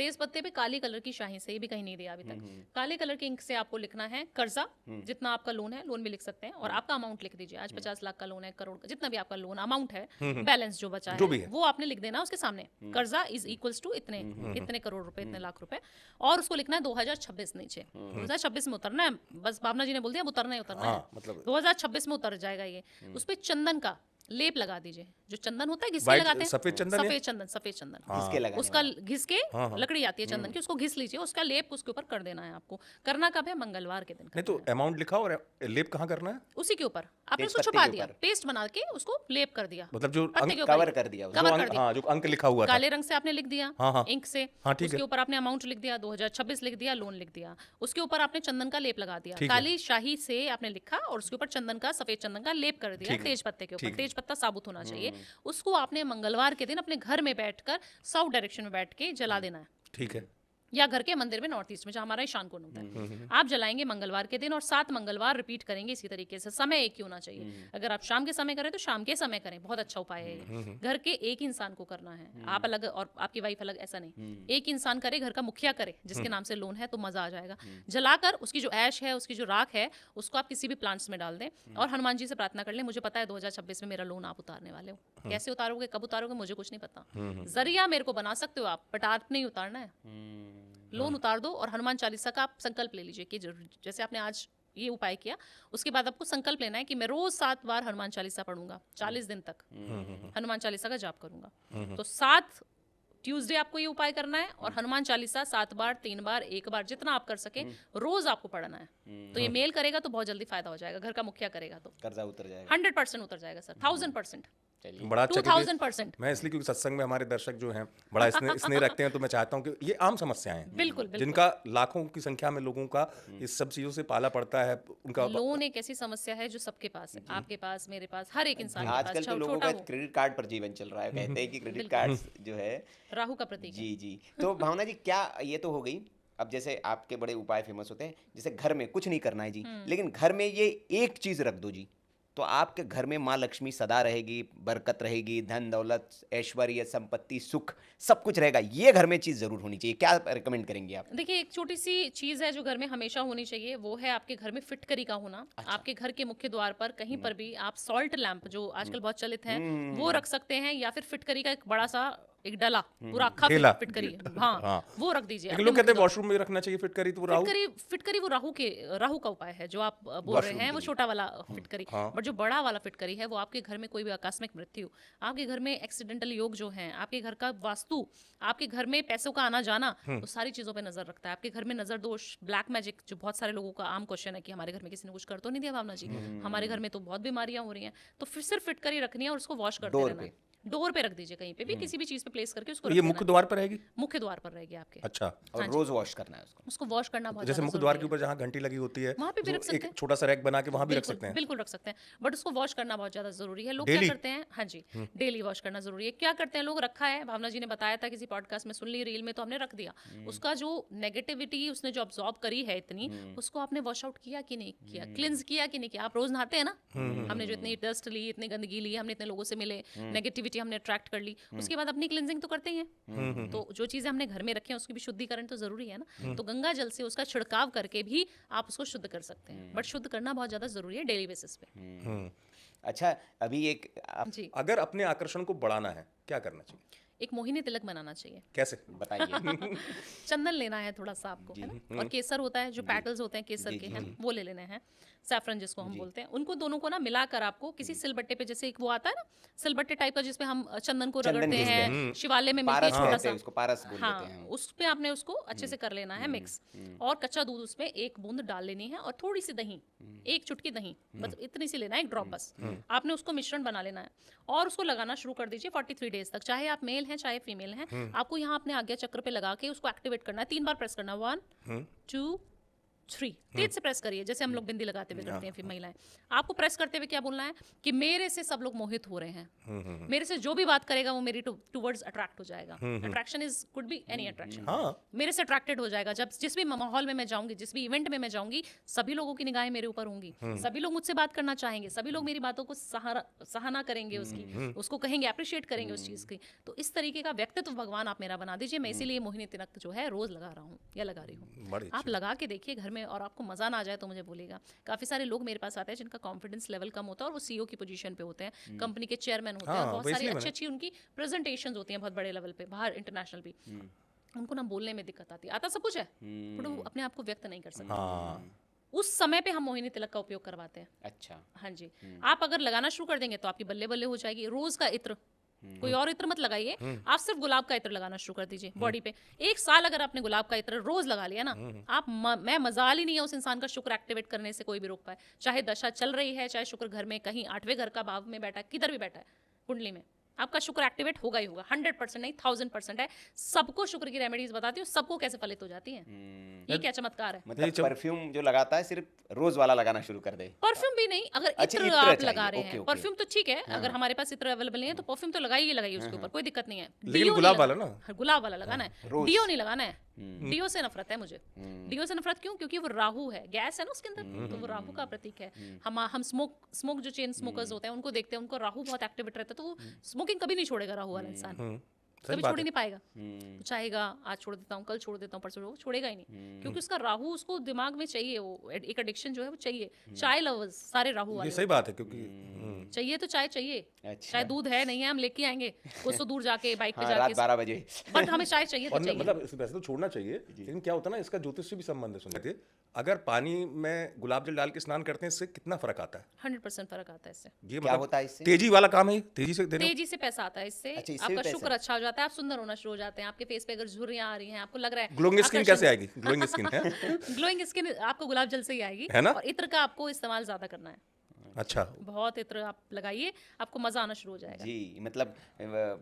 तेज पत्ते पे काली कलर की शाही से, ये भी कहीं नहीं दिया अभी तक, काले कलर की इंक से आपको लिखना है कर्जा, जितना आपका लोन है, लोन भी लिख सकते हैं, और आपका अमाउंट लिख दीजिए। आज 50 लाख का लोन है, करोड़ का, जितना भी आपका लोन अमाउंट है, बैलेंस जो बचा जो है भी है। वो आपने लिख देना उसके सामने, कर्जा इज इक्वल्स टू इतने इतने करोड़ रुपए, इतने लाख रुपए, और उसको लिखना है 2026 नीचे। 2026 में उतरना है, बस भावना जी ने बोल दिया उतरना ही उतरना है, मतलब 2026 में उतर जाएगा ये। उस पे चंदन का लेप लगा दीजिए, जो चंदन होता है घिस के White, लगाते हैं, सफेद चंदन या? सफेद चंदन इसके लगाने उसका वाला। घिस के, लकड़ी आती है चंदन की, उसको घिस लीजिए, उसका लेप उसके ऊपर कर देना है आपको। करना कब है? मंगलवार के दिन नहीं करना तो अमाउंट लिखा और लेप कहाँ करना है? है। उसी के ऊपर आपने तेज उसको पत्ते छुपा के दिया, ऊपर। पेस्ट बना के उसको लेप कर दिया, मतलब जो पत्ते अंक के ऊपर कवर कर दिया उसको। कवर जो कर अंक, दिया, हाँ जो अंक लिखा हुआ था। काले रंग से आपने लिख दिया हाँ। इंक से, हाँ, ठीक उसके है। ऊपर आपने अमाउंट लिख दिया, 2026 लिख दिया, लोन लिख दिया, उसके ऊपर आपने चंदन का लेप लगा दिया, ठीक है। काली शाही से आपने लिखा और उसके ऊपर चंदन का, सफेद चंदन का लेप कर दिया ठीक है। तेज पत्ते के ऊपर, ठीक है। तेज पत्ता साबुत होना चाहिए। उसको आपने मंगलवार के दिन अपने घर में बैठकर साउथ डायरेक्शन में बैठ के जला देना है, ठीक है। या घर के मंदिर में नॉर्थ ईस्ट में जहाँ हमारा ईशान कोण होता है, आप जलाएंगे मंगलवार के दिन, और 7 मंगलवार रिपीट करेंगे इसी तरीके से। समय एक ही होना चाहिए, अगर आप शाम के समय करें तो शाम के समय करें, बहुत अच्छा उपाय है ये। घर के एक इंसान को करना है, आप अलग और आपकी वाइफ अलग, ऐसा नहीं, एक इंसान करे, घर का मुखिया करे, जिसके नाम से लोन है, तो मजा आ जाएगा। जलाकर उसकी जो ऐश है, उसकी जो राख है, उसको आप किसी भी प्लांट्स में डाल दें, और हनुमान जी से प्रार्थना कर लें, मुझे पता है 2026 में मेरा लोन आप उतारने वाले हो। कैसे उतारोगे, कब उतारोगे, मुझे कुछ नहीं पता, जरिया मेरे को बना सकते हो आप, बट आप नहीं उतारना है। लोन उतार दो, और हनुमान चालीसा का आप संकल्प ले लीजिए कि जैसे आपने आज ये उपाय किया, उसके बाद आपको संकल्प लेना है कि मैं रोज 7 बार हनुमान चालीसा पढ़ूंगा 40 दिन तक, हनुमान चालीसा का जाप करूंगा। तो 7 ट्यूसडे आपको ये उपाय करना है, और हनुमान चालीसा 7 बार, 3 बार, 1 बार, जितना आप कर सके रोज आपको पढ़ना है। तो ये मेल करेगा तो बहुत जल्दी फायदा हो जाएगा, घर का मुखिया करेगा तो कर्जा उतर जाएगा। 100% उतर जाएगा सर, 1000%, बड़ा अच्छा, 2000%। मैं इसलिए क्योंकि सत्संग में हमारे दर्शक जो हैं बड़ा स्नेह रखते हैं, तो मैं चाहता हूं कि ये आम समस्याएं हैं, बिल्कुल, बिल्कुल। जिनका लाखों की संख्या में लोगों का इस सब चीजों से पाला पड़ता है, उनका लोन एक ऐसी समस्या है जो सबके पास है, आपके पास, मेरे पास, हर एक इंसान के पास, आजकल तो लोगों छोटा का हो। क्रेडिट कार्ड पर जीवन चल रहा है, कहते हैं कि क्रेडिट कार्ड जो है राहु का प्रतीक है। जी जी। तो भावना जी, क्या ये तो हो गई, अब जैसे आपके बड़े उपाय फेमस होते हैं, जैसे घर में कुछ नहीं करना है जी, लेकिन घर में ये एक चीज रख दो जी, तो आपके घर में माँ लक्ष्मी सदा रहेगी, बरकत रहेगी, धन दौलत, ऐश्वर्य, संपत्ति, सुख, सब कुछ रहेगा। ये घर में चीज जरूर होनी चाहिए, क्या रिकमेंड करेंगे आप? देखिए, एक छोटी सी चीज है जो घर में हमेशा होनी चाहिए, वो है आपके घर में फिटकरी का होना। आपके घर के मुख्य द्वार पर कहीं पर भी आप सॉल्ट लैंप, जो आजकल बहुत चलित है, वो रख सकते हैं, या फिर फिटकरी का एक बड़ा सा एक डला, पूरा अक्खा ठेला। फिटकरी, हाँ, हाँ। वो रख दीजिए। लेकिन लोग कहते हैं वॉशरूम में रखना चाहिए फिटकरी, तो वो राहु फिटकरी वो राहु का उपाय है, जो आप बोल रहे हैं, वो छोटा वाला फिटकरी। बट जो बड़ा वाला फिटकरी है, वो आपके घर में कोई भी आकस्मिक मृत्यु, आपके घर में एक्सीडेंटल योग जो है, आपके घर का वास्तु, आपके घर में पैसों का आना जाना, तो सारी चीजों पे नजर रखता है। आपके घर में नजर दोष, ब्लैक मैजिक, जो बहुत सारे लोगों का आम क्वेश्चन है कि हमारे घर में किसी ने कुछ कर तो नहीं दिया भावना जी, हमारे घर में तो बहुत बीमारियां हो रही हैं, तो फिर सिर्फ फिटकरी रखनी है और उसको वॉश करते रहना है। डोर पे रख दीजिए, कहीं पे भी, किसी भी चीज पे प्लेस करके उसको ये रख मुख्य देना द्वार पर रहेगी? है। मुख्य द्वार पर रहेगी आपके। अच्छा। और रोज वॉश करना है उसको वॉश करना बहुत जैसे ज्यादा मुख्य द्वार के जरूरी है। ऊपर जहाँ घंटी लगी होती है, वहाँ पे भी तो रख सकते एक हैं। छोटा सा रैक बना के वहाँ भी रख बिल्कुल, सकते हैं। बिल्कुल रख सकते हैं, बट उसको वॉश करना बहुत ज्यादा जरूरी है। लोग Daily? क्या करते हैं, हाँ जी, डेली वॉश करना जरूरी है। क्या करते हैं लोग, रखा है, भावना जी ने बताया था किसी पॉडकास्ट में, सुन ली रील में, तो हमने रख दिया। उसका जो नेगेटिविटी उसने जो ऑब्जॉर्ब करी है इतनी, उसको आपने वॉश आउट किया कि नहीं किया, क्लिंज किया कि नहीं किया? आप रोज नहाते हैं ना, हमने जो इतनी डस्ट ली, इतनी गंदगी ली, हमने इतने लोगों से मिले, नेगेटिविटी हमने अट्रैक्ट कर ली, उसके बाद अपनी क्लिंजिंग तो करते ही हैं। तो जो चीजें हमने घर में रखी हैं उसकी भी शुद्धिकरण तो जरूरी है ना। तो गंगा जल से उसका छिड़काव करके भी आप उसको शुद्ध कर सकते हैं, बट शुद्ध करना बहुत ज्यादा जरूरी है डेली बेसिस पे। अच्छा, अभी एक जी, अगर अपने आकर्षण को बढ़ाना है, क्या करना चाहिए? एक मोहिनी तिलक बनाना चाहिए। कैसे? बताइए। चंदन लेना है थोड़ा सा आपको, है ना, और केसर होता है, जो पैटल्स होते हैं केसर के हैं, वो ले लेने हैं, सैफरन जिसको हम बोलते हैं, उनको दोनों को ना मिलाकर आपको किसी सिलबट्टे पे, जैसे एक वो आता है ना सिलबट्टे टाइप का, जिसपे हम चंदन को रगड़ते घिसते हैं, शिवालय में मिलती है पारस छोटा कहते सा, हैं उसको, पारस बोल हाँ, देते हैं। उस पे आपने उसको अच्छे से कर लेना है मिक्स, और कच्चा दूध उसमें 1 बूंद डाल लेनी है, और थोड़ी सी दही, 1 चुटकी दही, मतलब इतनी सी लेना है, 1 ड्रॉप बस। आपने उसको मिश्रण बना लेना है और उसको लगाना शुरू कर दीजिए 43 डेज तक, चाहे आप मेल हैं चाहे फीमेल हैं। आपको यहाँ अपने आज्ञा चक्र पे लगा के उसको एक्टिवेट करना है, 3 बार प्रेस करना, 1 2 3 तेज से प्रेस करिए, जैसे हम लोग बिंदी लगाते हुए करते हैं फिर महिलाएं। आपको प्रेस करते हुए क्या बोलना है कि मेरे से सब लोग मोहित हो रहे हैं, मेरे से जो भी बात करेगा वो मेरी टुवर्ड्स अट्रैक्ट हो जाएगा। Attraction is could be any attraction, मेरे से अट्रैक्टेड हो जाएगा। जब जिस भी माहौल में मैं जाऊंगी, जिस भी इवेंट में मैं जाऊंगी, सभी लोगों की निगाहें मेरे ऊपर होंगी, सभी लोग मुझसे बात करना चाहेंगे, सभी लोग मेरी बातों को सराहना करेंगे, उसकी उसको कहेंगे, अप्रिशिएट करेंगे उस चीज की। तो इस तरीके का व्यक्तित्व भगवान आप मेरा बना दीजिए। मैं इसीलिए मोहिनी तिलक जो है रोज लगा रहा हूँ या लगा रही हूँ। आप लगा के देखिए घर में और आपको मजा ना आ जाए तो मुझे बोलिएगा। काफी सारे लोग मेरे पास आते हैं जिनका कॉन्फिडेंस लेवल कम होता है और वो सीईओ की पोजीशन पे होते हैं, कंपनी के चेयरमैन होते हैं, बहुत सारी अच्छी अच्छी उनकी प्रेजेंटेशंस होती हैं बहुत बड़े लेवल पे, बाहर इंटरनेशनल भी। उनको ना बोलने में दिक्कत आती है, आता सब कुछ है बट वो अपने आप को व्यक्त नहीं कर सकते। उस समय पे हम मोहिनी तिलक का उपयोग करवाते हैं। अच्छा, हाँ जी, आप अगर लगाना शुरू कर देंगे तो आपकी बल्ले बल्ले हो जाएगी। रोज का इत्र, कोई और इत्र मत लगाइए, आप सिर्फ गुलाब का इत्र लगाना शुरू कर दीजिए बॉडी पे। 1 साल अगर आपने गुलाब का इत्र रोज लगा लिया ना, आप मैं मजाल ही नहीं है उस इंसान का शुक्र एक्टिवेट करने से कोई भी रोक पाए। चाहे दशा चल रही है, चाहे शुक्र घर में कहीं 8वें घर का भाव में बैठा है, किधर भी बैठा है कुंडली में, आपका शुक्र एक्टिवेट होगा ही होगा। 100% नहीं 1000% है। सबको शुक्र की रेमेडीज बताती हूँ, सबको कैसे फलित हो जाती हैं। ये क्या चमत्कार है। मतलब परफ्यूम जो लगाता है सिर्फ रोज वाला लगाना शुरू कर दे। परफ्यूम भी नहीं, अगर अच्छा, इत्र इत्र आप चाहिए, लगा रहे ओके, हैं, ओके। परफ्यूम तो ठीक है, अगर हमारे पास इत्र अवेलेबल नहीं है तो परफ्यूम तो लगाइए लगाइए उसके ऊपर, कोई दिक्कत नहीं है। लेकिन डियो गुलाब नहीं वाला लगाना। ना? हाँ, गुलाब वाला लगाना है, रोज। डियो नहीं लगाना है। डियो से नफरत है मुझे। डियो से नफरत क्यों? क्योंकि वो राहु है, गैस है ना उसके अंदर, तो वो राहु का प्रतीक है। हम स्मोक जो चेन स्मोकर्स होते हैं उनको देखते हैं, उनको राहु बहुत एक्टिवेट रहता है, तो वो स्मोकिंग कभी नहीं छोड़ेगा राहु वाला इंसान, कभी छोड़ ही नहीं पाएगा। तो चाहेगा आज छोड़ देता हूँ, कल छोड़ देता हूँ, परसों, वो छोड़ेगा ही नहीं, क्योंकि उसका राहु उसको दिमाग में चाहिए। वो एक एडिक्शन जो है वो चाहिए। चाय लवर्स सारे राहु ये वाले सही बात है क्योंकि चाहिए, तो चाय चाहिए। अच्छा। चाहे दूध है नहीं है हम लेके आएंगे कुछ तो दूर जाके बाइक पे हाँ, रात जाके, 12 बजे। बट हमें चाय चाहिए तो और चाहिए। मतलब वैसे तो छोड़ना चाहिए, लेकिन क्या होता है ना, इसका ज्योतिष से भी संबंध है। सुनिए, अगर पानी में गुलाब जल डाल के स्नान करते हैं, इससे कितना फर्क आता है? 100% फर्क आता है इससे। ये क्या होता है इससे? तेजी वाला काम है, तेजी से देना। तेजी से पैसा आता है इससे। अच्छा, इससे भी आपका पैसा? शुक्र अच्छा हो जाता है, आप सुंदर होना शुरू हो जाते हैं। आपके फेस पे अगर झुर्रियां आ रही हैं, आपको लग रहा है ग्लोइंग स्किन कैसे आएगी? ग्लोइंग स्किन है ग्लोइंग स्किन आपको गुलाब जल से ही आएगी, है ना? और इत्र का आपको इस्तेमाल ज्यादा करना है। अच्छा, बहुत इत्र आप लगाइए, आपको मजा आना शुरू हो जाएगा। जी, मतलब